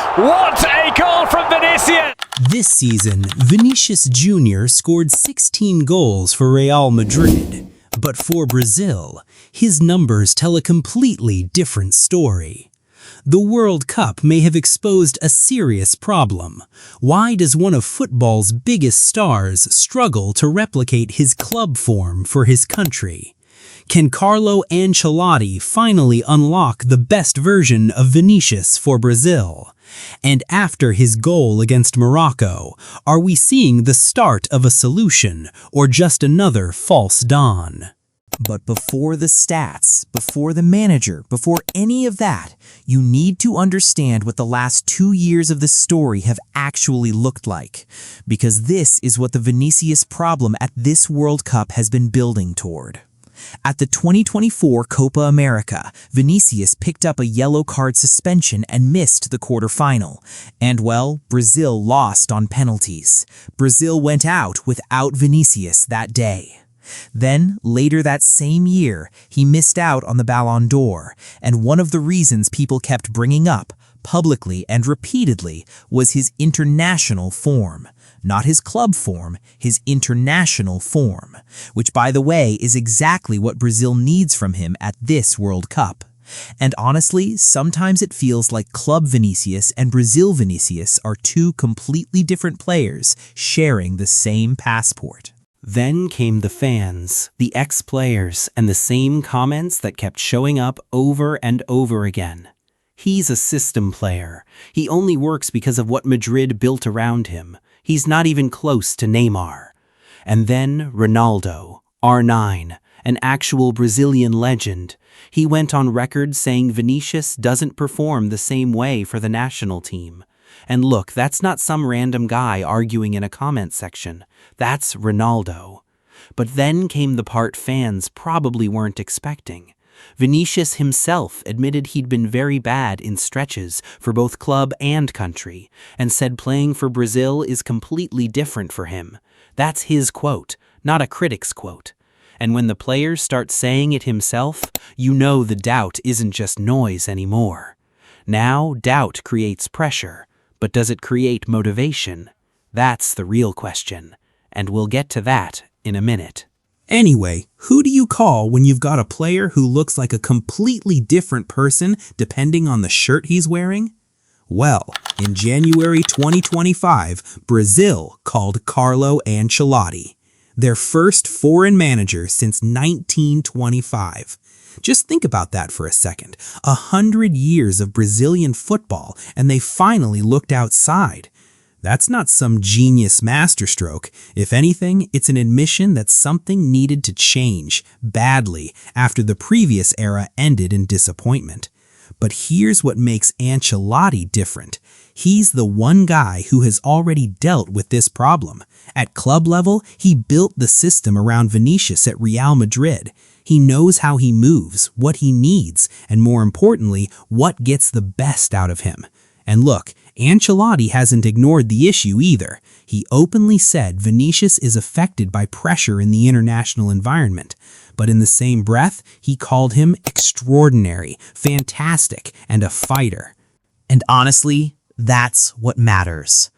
What a goal from Vinicius! This season, Vinícius Júnior scored 16 goals for Real Madrid. But for Brazil, his numbers tell a completely different story. The World Cup may have exposed a serious problem. Why does one of football's biggest stars struggle to replicate his club form for his country? Can Carlo Ancelotti finally unlock the best version of Vinícius for Brazil? And after his goal against Morocco, are we seeing the start of a solution or just another false dawn? But before the stats, before the manager, before any of that, you need to understand what the last 2 years of the story have actually looked like. Because this is what the Vinícius problem at this World Cup has been building toward. At the 2024 Copa America, Vinícius picked up a yellow card suspension and missed the quarterfinal. And well, Brazil lost on penalties. Brazil went out without Vinícius that day. Then, later that same year, he missed out on the Ballon d'Or, and one of the reasons people kept bringing up, publicly and repeatedly, was his international form. Not his club form, his international form, which, by the way, is exactly what Brazil needs from him at this World Cup. And honestly, sometimes it feels like Club Vinícius and Brazil Vinícius are two completely different players sharing the same passport. Then came the fans, the ex-players, and the same comments that kept showing up over and over again. He's a system player. He only works because of what Madrid built around him. He's not even close to Neymar. And then Ronaldo, R9, an actual Brazilian legend. He went on record saying Vinícius doesn't perform the same way for the national team. And look, that's not some random guy arguing in a comment section. That's Ronaldo. But then came the part fans probably weren't expecting. Vinícius himself admitted he'd been very bad in stretches for both club and country, and said playing for Brazil is completely different for him. That's his quote, not a critic's quote. And when the players start saying it himself, you know the doubt isn't just noise anymore. Now, doubt creates pressure, but does it create motivation? That's the real question, and we'll get to that in a minute. Anyway, who do you call when you've got a player who looks like a completely different person depending on the shirt he's wearing? Well, in January 2025, Brazil called Carlo Ancelotti, their first foreign manager since 1925. Just think about that for a second. 100 years of Brazilian football, and they finally looked outside. That's not some genius masterstroke. If anything, it's an admission that something needed to change badly after the previous era ended in disappointment. But here's what makes Ancelotti different. He's the one guy who has already dealt with this problem. At club level, he built the system around Vinícius at Real Madrid. He knows how he moves, what he needs, and more importantly, what gets the best out of him. And look, Ancelotti hasn't ignored the issue either. He openly said Vinícius is affected by pressure in the international environment. But in the same breath, he called him extraordinary, fantastic, and a fighter. And honestly, that's what matters.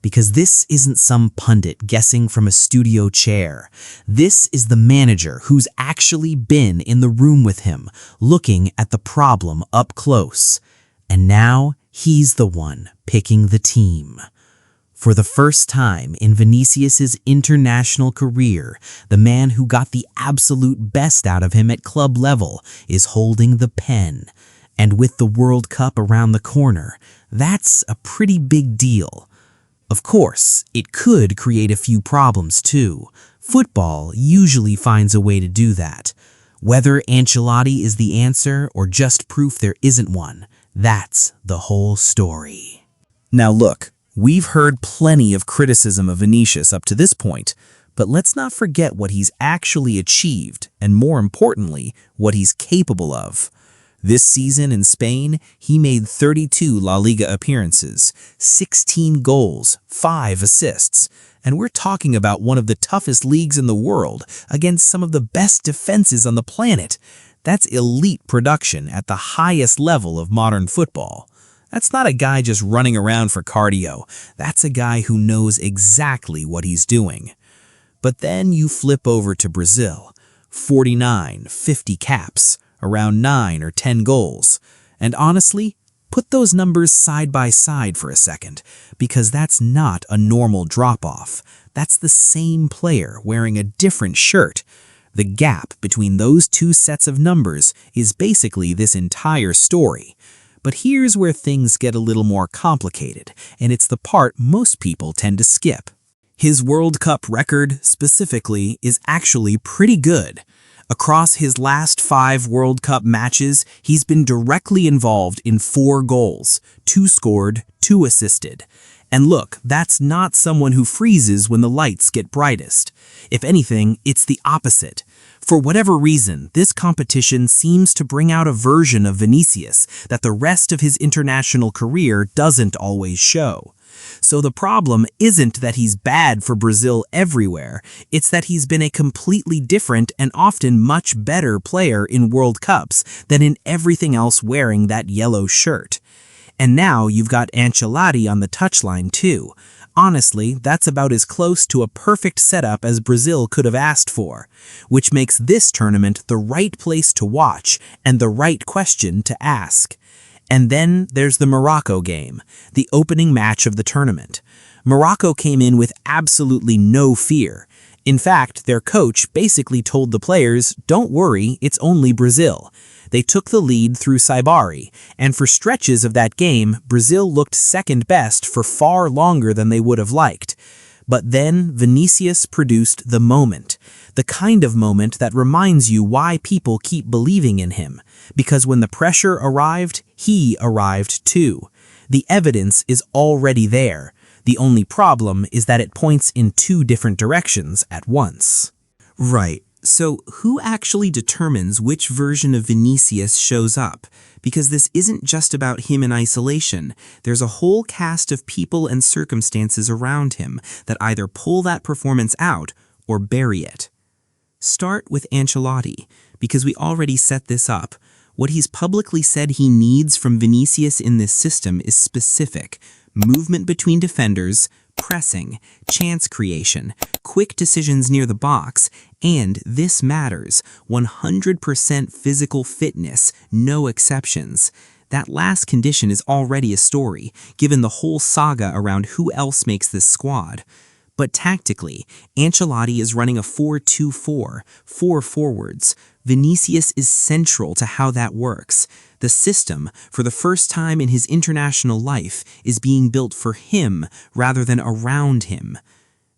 Because this isn't some pundit guessing from a studio chair. This is the manager who's actually been in the room with him, looking at the problem up close. And now, he's the one picking the team. For the first time in Vinícius's international career, the man who got the absolute best out of him at club level is holding the pen. And with the World Cup around the corner, that's a pretty big deal. Of course, it could create a few problems too. Football usually finds a way to do that. Whether Ancelotti is the answer or just proof there isn't one, that's the whole story. Now look, we've heard plenty of criticism of Vinícius up to this point, but let's not forget what he's actually achieved, and more importantly, what he's capable of. This season in Spain, he made 32 La Liga appearances, 16 goals, 5 assists, and we're talking about one of the toughest leagues in the world against some of the best defenses on the planet. That's elite production at the highest level of modern football. That's not a guy just running around for cardio. That's a guy who knows exactly what he's doing. But then you flip over to Brazil. 49, 50 caps, around 9 or 10 goals. And honestly, put those numbers side by side for a second, because that's not a normal drop-off. That's the same player wearing a different shirt. The gap between those two sets of numbers is basically this entire story. But here's where things get a little more complicated, and it's the part most people tend to skip. His World Cup record, specifically, is actually pretty good. Across his last 5 World Cup matches, he's been directly involved in 4 goals, 2 scored, 2 assisted. And look, that's not someone who freezes when the lights get brightest. If anything, it's the opposite. For whatever reason, this competition seems to bring out a version of Vinicius that the rest of his international career doesn't always show. So the problem isn't that he's bad for Brazil everywhere, it's that he's been a completely different and often much better player in World Cups than in everything else wearing that yellow shirt. And now you've got Ancelotti on the touchline too. Honestly, that's about as close to a perfect setup as Brazil could have asked for, which makes this tournament the right place to watch and the right question to ask. And then there's the Morocco game, the opening match of the tournament. Morocco came in with absolutely no fear. In fact, their coach basically told the players, "Don't worry, it's only Brazil." They took the lead through Saibari, and for stretches of that game, Brazil looked second best for far longer than they would have liked. But then Vinicius produced the moment. The kind of moment that reminds you why people keep believing in him. Because when the pressure arrived, he arrived too. The evidence is already there. The only problem is that it points in 2 different directions at once. Right. So who actually determines which version of Vinicius shows up? Because this isn't just about him in isolation. There's a whole cast of people and circumstances around him that either pull that performance out or bury it. Start with Ancelotti, because we already set this up. What he's publicly said he needs from Vinicius in this system is specific: movement between defenders, pressing, chance creation, quick decisions near the box, and, this matters, 100% physical fitness, no exceptions. That last condition is already a story, given the whole saga around who else makes this squad. But tactically, Ancelotti is running a 4-2-4, 4 forwards. Vinicius is central to how that works. The system, for the first time in his international life, is being built for him rather than around him.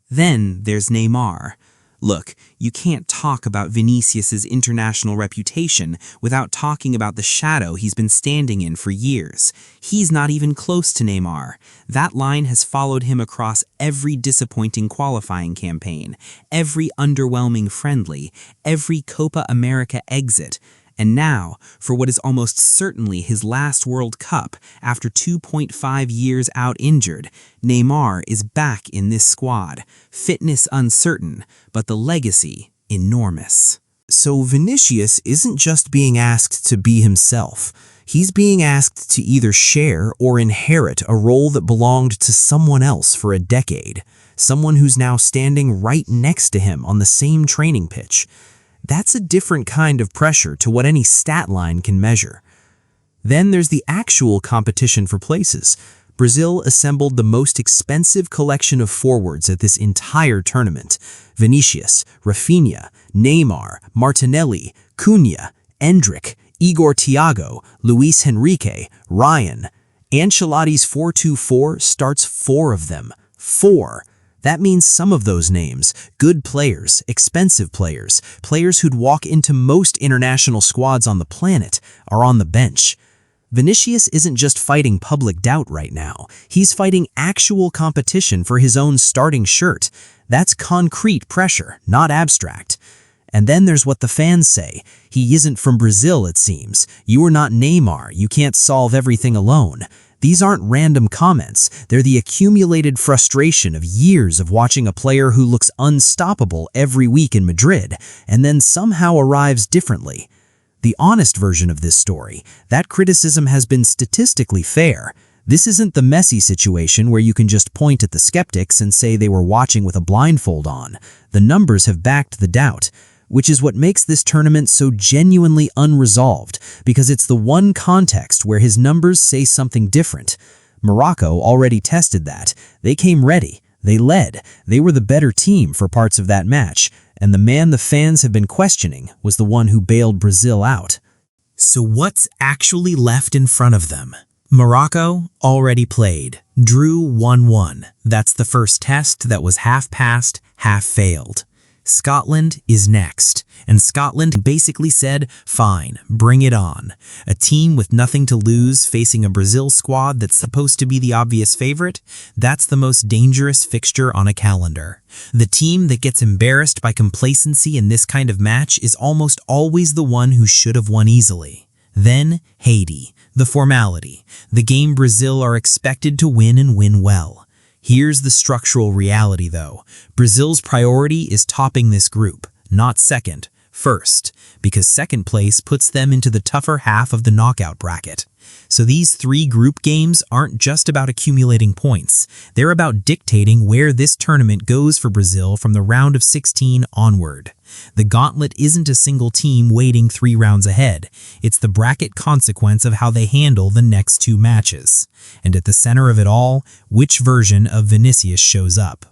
Then there's Neymar. Look, you can't talk about Vinicius's international reputation without talking about the shadow he's been standing in for years. He's not even close to Neymar. That line has followed him across every disappointing qualifying campaign, every underwhelming friendly, every Copa America exit. And now, for what is almost certainly his last World Cup after 2.5 years out injured, Neymar is back in this squad. Fitness uncertain, but the legacy enormous. So Vinicius isn't just being asked to be himself. He's being asked to either share or inherit a role that belonged to someone else for a decade. Someone who's now standing right next to him on the same training pitch. That's a different kind of pressure to what any stat line can measure. Then there's the actual competition for places. Brazil assembled the most expensive collection of forwards at this entire tournament. Vinícius, Rafinha, Neymar, Martinelli, Cunha, Endrick, Igor Thiago, Luis Henrique, Ryan. Ancelotti's 4-2-4 starts 4 of them. 4. That means some of those names, good players, expensive players, players who'd walk into most international squads on the planet, are on the bench. Vinicius isn't just fighting public doubt right now. He's fighting actual competition for his own starting shirt. That's concrete pressure, not abstract. And then there's what the fans say. He isn't from Brazil, it seems. You are not Neymar. You can't solve everything alone. These aren't random comments. They're the accumulated frustration of years of watching a player who looks unstoppable every week in Madrid and then somehow arrives differently. The honest version of this story, that criticism has been statistically fair. This isn't the Messi situation where you can just point at the skeptics and say they were watching with a blindfold on. The numbers have backed the doubt, which is what makes this tournament so genuinely unresolved, because it's the one context where his numbers say something different. Morocco already tested that. They came ready. They led. They were the better team for parts of that match, and the man the fans have been questioning was the one who bailed Brazil out. So what's actually left in front of them? Morocco already played, drew 1-1. That's the first test that was half passed, half failed. Scotland is next, and Scotland basically said, fine, bring it on. A team with nothing to lose facing a Brazil squad that's supposed to be the obvious favorite, that's the most dangerous fixture on a calendar. The team that gets embarrassed by complacency in this kind of match is almost always the one who should have won easily. Then, Haiti, the formality, the game Brazil are expected to win and win well. Here's the structural reality though. Brazil's priority is topping this group, not second, first, because second place puts them into the tougher half of the knockout bracket. So these 3 group games aren't just about accumulating points. They're about dictating where this tournament goes for Brazil from the round of 16 onward. The gauntlet isn't a single team waiting 3 rounds ahead. It's the bracket consequence of how they handle the next 2 matches. And at the center of it all, which version of Vinicius shows up?